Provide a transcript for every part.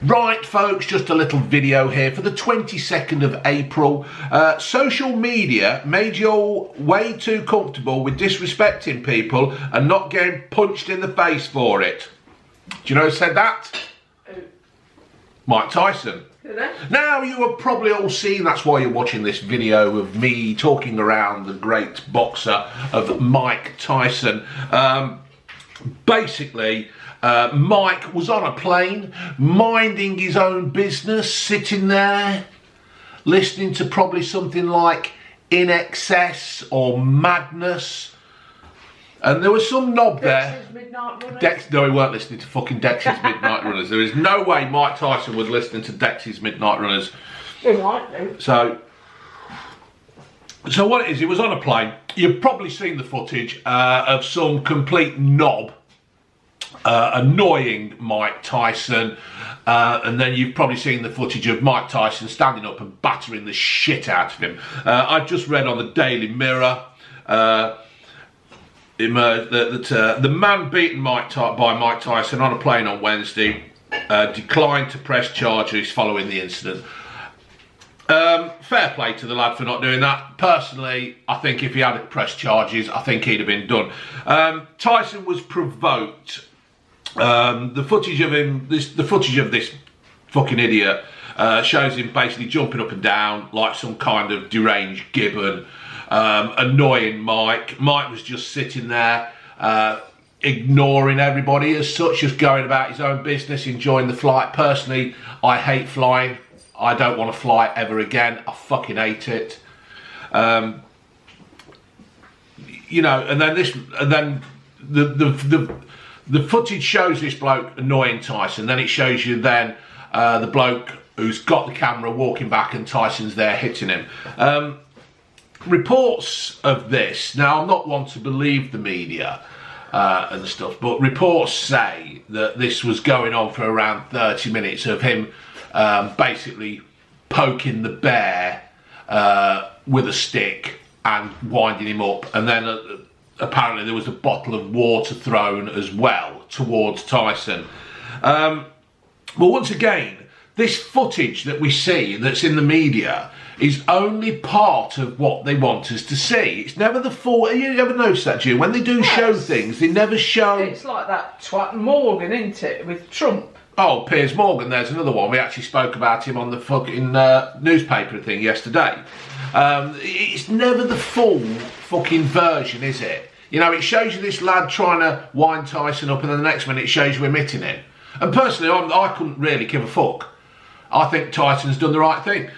Right, folks, just a little video here for the 22nd of April. Social media made you all way too comfortable with disrespecting people and not getting punched in the face for it. Do you know who said that? Mike Tyson. Now, you have probably all seen, that's why you're watching this video of me talking around the great boxer of Mike Tyson. Basically, Mike was on a plane, minding his own business, sitting there, listening to probably something like In Excess or Madness. And there was some knob there. Dexter's Midnight Runners. No, he weren't listening to fucking Dexter's Midnight Runners. There is no way Mike Tyson was listening to Dexter's Midnight Runners. He might do. So what it is, he was on a plane. You've probably seen the footage of some complete knob annoying Mike Tyson, and then you've probably seen the footage of Mike Tyson standing up and battering the shit out of him. I've just read on the Daily Mirror that the man beaten by Mike Tyson on a plane on Wednesday declined to press charges following the incident. Fair play to the lad for not doing that. Personally, I think if he had pressed charges, I think he'd have been done. Tyson was provoked. The footage of him, the footage of this fucking idiot shows him basically jumping up and down like some kind of deranged gibbon, annoying Mike. Mike was just sitting there, ignoring everybody as such, just going about his own business, enjoying the flight. Personally, I hate flying. I don't want to fly ever again. I fucking hate it. You know, and then the footage shows this bloke annoying Tyson. Then it shows you then the bloke who's got the camera walking back and Tyson's there hitting him. Reports of this, now I'm not one to believe the media and stuff, but reports say that this was going on for around 30 minutes of him basically poking the bear with a stick and winding him up, and then apparently there was a bottle of water thrown as well towards Tyson. Well, once again, this footage that we see that's in the media is only part of what they want us to see. It's never the full. You ever notice that, June? When they do show things, they never show. It's like that twat Morgan, isn't it, with Trump? Oh, Piers Morgan, there's another one. We actually spoke about him on the fucking newspaper thing yesterday. It's never the full fucking version, is it? You know, it shows you this lad trying to wind Tyson up, and then the next minute it shows you him hitting him. And personally, I couldn't really give a fuck. I think Tyson's done the right thing.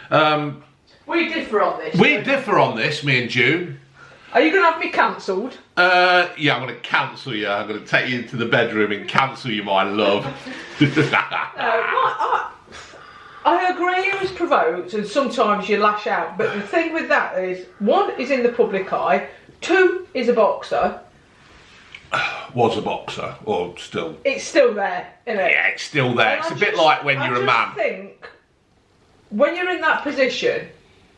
We differ on this. We differ on this, me and June. Are you going to have me cancelled? Yeah, I'm going to cancel you. I'm going to take you into the bedroom and cancel you, my love. I agree he was provoked, and sometimes you lash out. But the thing with that is, one, is in the public eye. Two, is a boxer. Was a boxer, or still? It's still there, isn't it? Yeah, it's still there. It's a bit like when you're a man. I think, when you're in that position,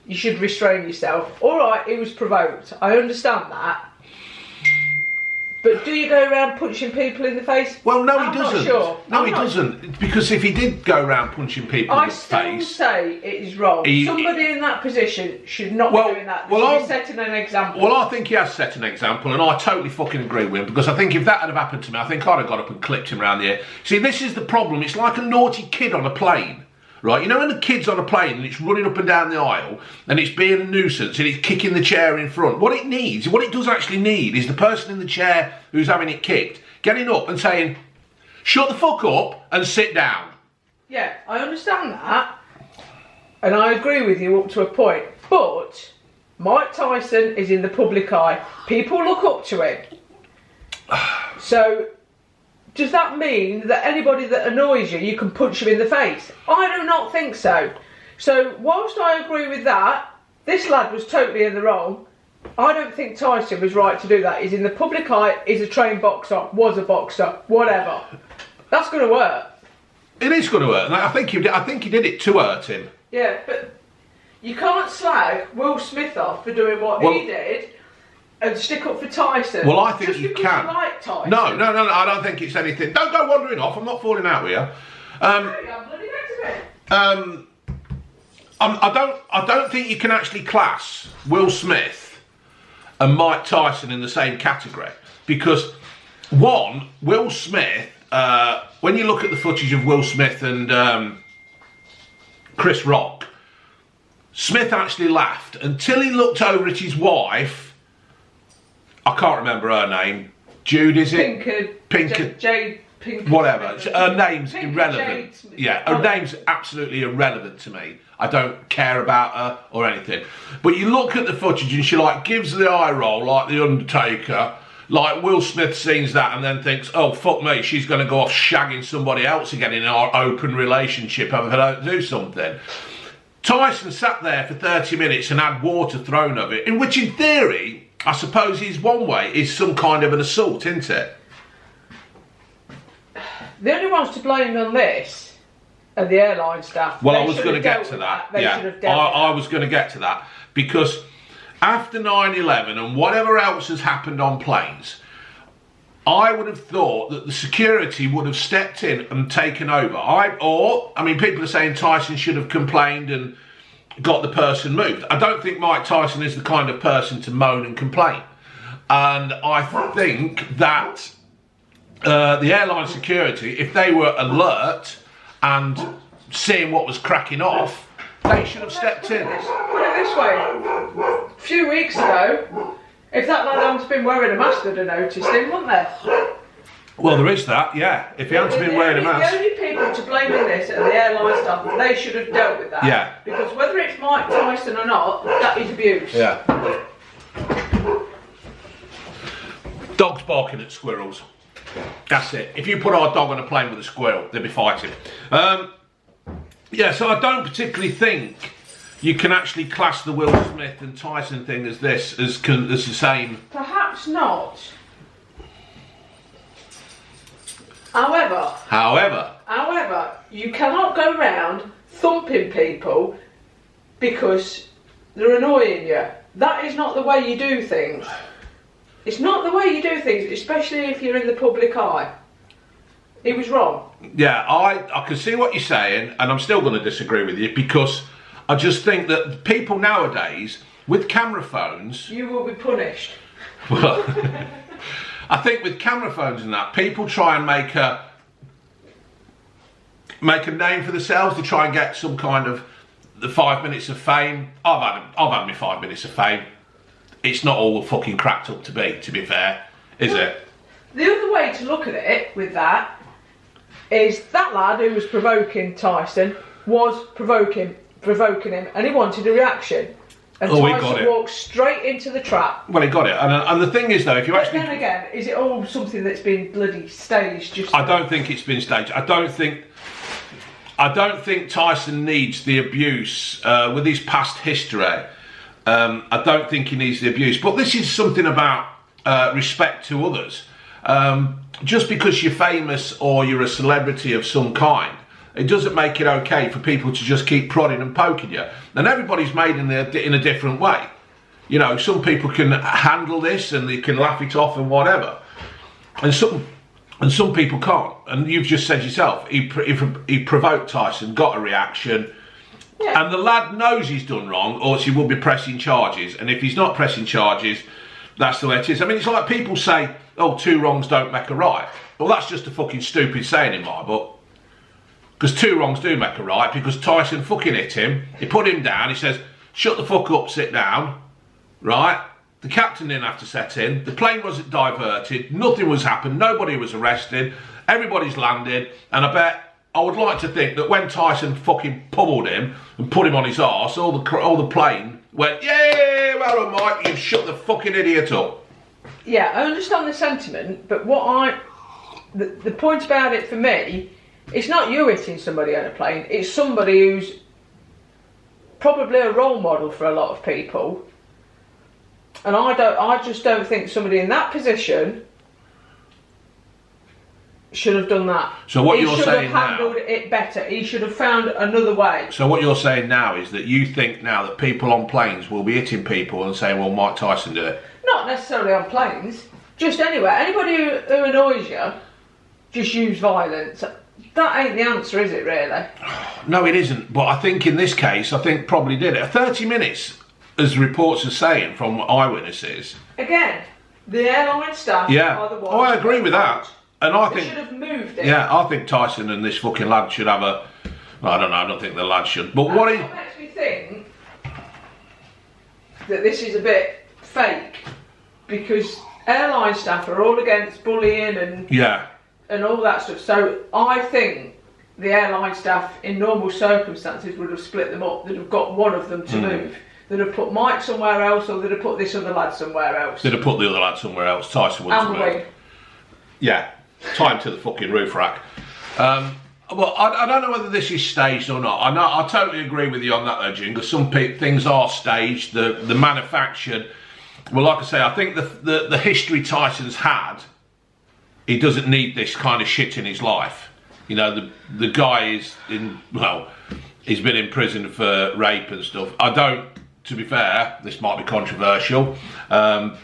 you should restrain yourself. All right, he was provoked. I understand that. But do you go around punching people in the face? Well, no, I'm he doesn't. Not sure. No, he doesn't. Because if he did go around punching people in the face... I still say it is wrong. Somebody in that position should not be doing that. They should be setting an example. Well, I think he has set an example, and I totally fucking agree with him, because I think if that had happened to me, I think I'd have got up and clipped him around the ear. See, this is the problem. It's like a naughty kid on a plane. Right, you know when the kid's on a plane and it's running up and down the aisle and it's being a nuisance and it's kicking the chair in front. What it does actually need is the person in the chair who's having it kicked getting up and saying, shut the fuck up and sit down. Yeah, I understand that. And I agree with you up to a point. But Mike Tyson is in the public eye. People look up to him. So... does that mean that anybody that annoys you, you can punch him in the face? I do not think so. So, whilst I agree with that, this lad was totally in the wrong. I don't think Tyson was right to do that. He's in the public eye, he's a trained boxer, was a boxer, whatever. That's going to work. It is going to hurt. I think he did it to hurt him. Yeah, but you can't slag Will Smith off for doing what he did and stick up for Tyson. Well, I think just you because can. You like Tyson. No, I don't think it's anything. Don't go wandering off. I'm not falling out with you. I don't think you can actually class Will Smith and Mike Tyson in the same category, because one, Will Smith, when you look at the footage of Will Smith and Chris Rock, Smith actually laughed until he looked over at his wife. I can't remember her name. Jude, is it? Pinkett. Jade. Pinkett. Whatever. Her name's Pinkett irrelevant. Jade. Yeah, her name's absolutely irrelevant to me. I don't care about her or anything. But you look at the footage and she like gives the eye roll like the Undertaker. Like Will Smith sees that and then thinks, oh fuck me, she's going to go off shagging somebody else again in our open relationship if I don't do something. Tyson sat there for 30 minutes and had water thrown of it, in which in theory, I suppose is one way, is some kind of an assault, isn't it? The only ones to blame on this are the airline staff. Well, I was going to get to that. Yeah, I was going to get to that, because after 9/11 and whatever else has happened on planes, I would have thought that the security would have stepped in and taken over. I mean, people are saying Tyson should have complained and got the person moved. I don't think Mike Tyson is the kind of person to moan and complain. And I think that the airline security, if they were alert and seeing what was cracking off, they should have stepped in. Put it this way, a few weeks ago, if that lad hadn't been wearing a mask, they'd have noticed him, wouldn't they? Well, there is that, yeah. If he hadn't been wearing a mask. The only people to blame in this are the airline staff. They should have dealt with that. Yeah. Because whether it's Mike Tyson or not, that is abuse. Yeah. Dogs barking at squirrels. That's it. If you put our dog on a plane with a squirrel, they'd be fighting. Yeah, so I don't particularly think you can actually class the Will Smith and Tyson thing as this, as the same. Perhaps not. However, you cannot go around thumping people because they're annoying you. That is not the way you do things. It's not the way you do things, especially if you're in the public eye. He was wrong. Yeah, I can see what you're saying, and I'm still going to disagree with you, because I just think that people nowadays, with camera phones... You will be punished. Well, I think with camera phones and that, people try and make a name for themselves. They try and get some kind of the 5 minutes of fame. I've had my 5 minutes of fame. It's not all fucking cracked up to be fair, is it? The other way to look at it with that is that lad who was provoking Tyson was provoking him, and he wanted a reaction. And Tyson walked straight into the trap. Well, he got it. And the thing is, though, if you actually... Then again, is it all something that's been bloody staged? I don't think it's been staged. I don't think Tyson needs the abuse with his past history. I don't think he needs the abuse. But this is something about respect to others. Just because you're famous or you're a celebrity of some kind, it doesn't make it okay for people to just keep prodding and poking you. And everybody's made in a different way. You know, some people can handle this and they can laugh it off and whatever, and some people can't. And you've just said yourself, he provoked Tyson, got a reaction, yeah. And the lad knows he's done wrong, or else he will be pressing charges. And if he's not pressing charges, that's the way it is. I mean, it's like people say, oh, two wrongs don't make a right. Well, that's just a fucking stupid saying in my book. Because two wrongs do make a right, because Tyson fucking hit him, he put him down, he says, shut the fuck up, sit down, right? The captain didn't have to set in, the plane wasn't diverted, nothing was happened, nobody was arrested, everybody's landed, and I would like to think that when Tyson fucking pummeled him and put him on his arse, all the plane went, yeah, well done, Mike, you've shut the fucking idiot up. Yeah, I understand the sentiment, but the point about it for me, it's not you hitting somebody on a plane, it's somebody who's probably a role model for a lot of people. And I just don't think somebody in that position should have done that. So what you're saying now... He should have handled it better. He should have found another way. So what you're saying now is that you think now that people on planes will be hitting people and saying, well, Mike Tyson did it. Not necessarily on planes, just anywhere. Anybody who annoys you, just use violence. that ain't the answer, is it, really? No, it isn't. But I think in this case, I think probably did it. 30 minutes, as reports are saying from eyewitnesses. Again, the airline staff are the ones. Oh, I agree with that. And I think should have moved it. Yeah, I think Tyson and this fucking lad should have a. I don't know. I don't think the lad should. But what he makes me think that this is a bit fake, because airline staff are all against bullying and all that stuff. So I think the airline staff, in normal circumstances, would have split them up. They'd have got one of them to move. They'd have put Mike somewhere else, or they'd have put this other lad somewhere else. They'd have put the other lad somewhere else. Tyson would have moved. Yeah, tie him to the fucking roof rack. Well, I don't know whether this is staged or not. I totally agree with you on that, though, Jim, because some things are staged. The manufactured. Well, like I say, I think the history Tyson's had, he doesn't need this kind of shit in his life. You know, the guy is he's been in prison for rape and stuff. I don't, to be fair, this might be controversial. I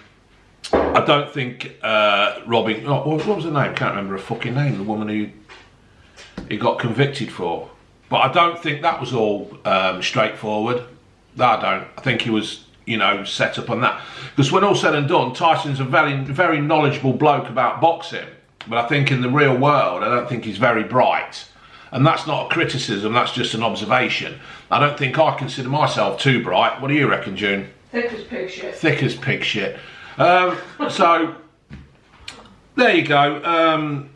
don't think robbing. Oh, what was her name? Can't remember her fucking name. The woman who he got convicted for. But I don't think that was all straightforward. I don't. I think he was, set up on that. Because when all said and done, Tyson's a very, very knowledgeable bloke about boxing. But I think in the real world, I don't think he's very bright. And that's not a criticism, that's just an observation. I don't think I consider myself too bright. What do you reckon, June? Thick as pig shit. Thick as pig shit. So, there you go.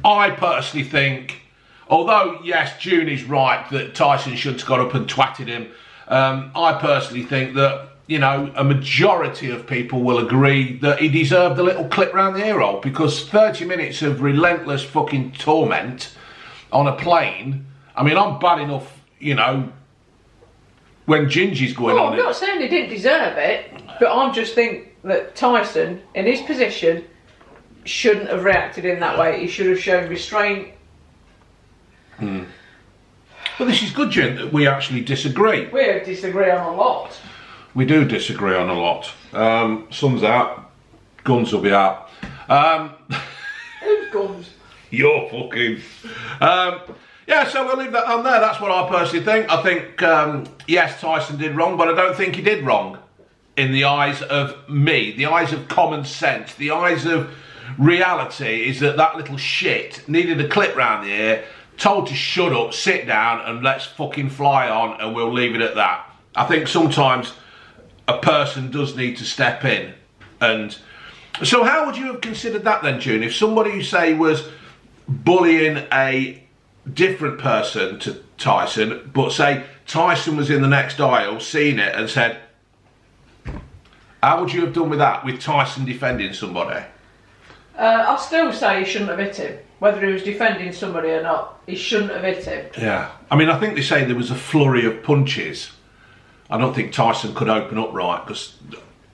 I personally think, although, yes, June is right that Tyson should have got up and twatted him, I personally think that, a majority of people will agree that he deserved a little clip round the ear hole, because 30 minutes of relentless fucking torment on a plane, I mean, I'm bad enough, when Gingy's going on. I'm not saying he didn't deserve it, but I'm just think that Tyson, in his position, shouldn't have reacted in that way. He should have shown restraint. Well, this is good, Jim, that we actually disagree. We disagree on a lot. We do disagree on a lot. Sun's out, guns will be out. Whose guns? Your fucking. So we'll leave that on there. That's what I personally think. I think, yes, Tyson did wrong, but I don't think he did wrong in the eyes of me, the eyes of common sense, the eyes of reality, is that little shit needed a clip round the ear, told to shut up, sit down, and let's fucking fly on, and we'll leave it at that. I think sometimes a person does need to step in. And so how would you have considered that then, June? If somebody, you say, was bullying a different person to Tyson, but say Tyson was in the next aisle, seen it and said, how would you have done with that, with Tyson defending somebody? I'll still say he shouldn't have hit him. Whether he was defending somebody or not, he shouldn't have hit him. Yeah. I mean, I think they say there was a flurry of punches. I don't think Tyson could open up right, because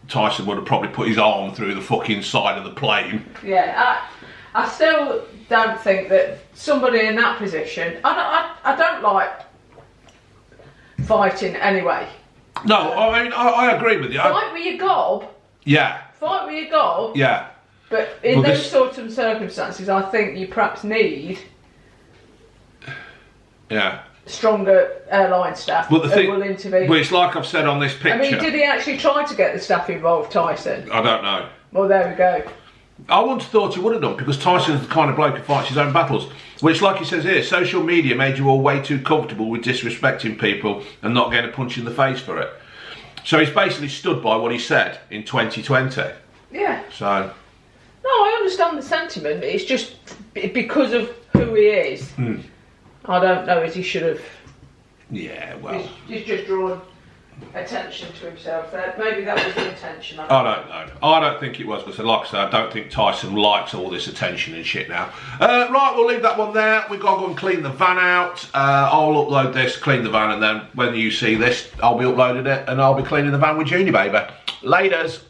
Tyson would have probably put his arm through the fucking side of the plane. Yeah, I still don't think that somebody in that position. I don't like fighting anyway. No, I mean, I agree with you. Fight with your gob. Yeah. Fight with your gob. Yeah. But in those sorts of circumstances, I think you perhaps need. Yeah. Stronger airline staff who will intervene. Well, it's like I've said on this picture. I mean, did he actually try to get the staff involved, Tyson? I don't know. Well, there we go. I once thought he would have done, because Tyson's the kind of bloke who fights his own battles. Which, like he says here, social media made you all way too comfortable with disrespecting people and not getting a punch in the face for it. So he's basically stood by what he said in 2020. Yeah. So. No, I understand the sentiment. It's just because of who he is. I don't know as he should have. Yeah, well. He's just drawn attention to himself there. Maybe that was the intention. I don't know. I don't think it was, because like I said, I don't think Tyson likes all this attention and shit now. Right, we'll leave that one there. We've got to go and clean the van out. I'll upload this, clean the van, and then when you see this, I'll be uploading it and I'll be cleaning the van with Junior, baby. Laters.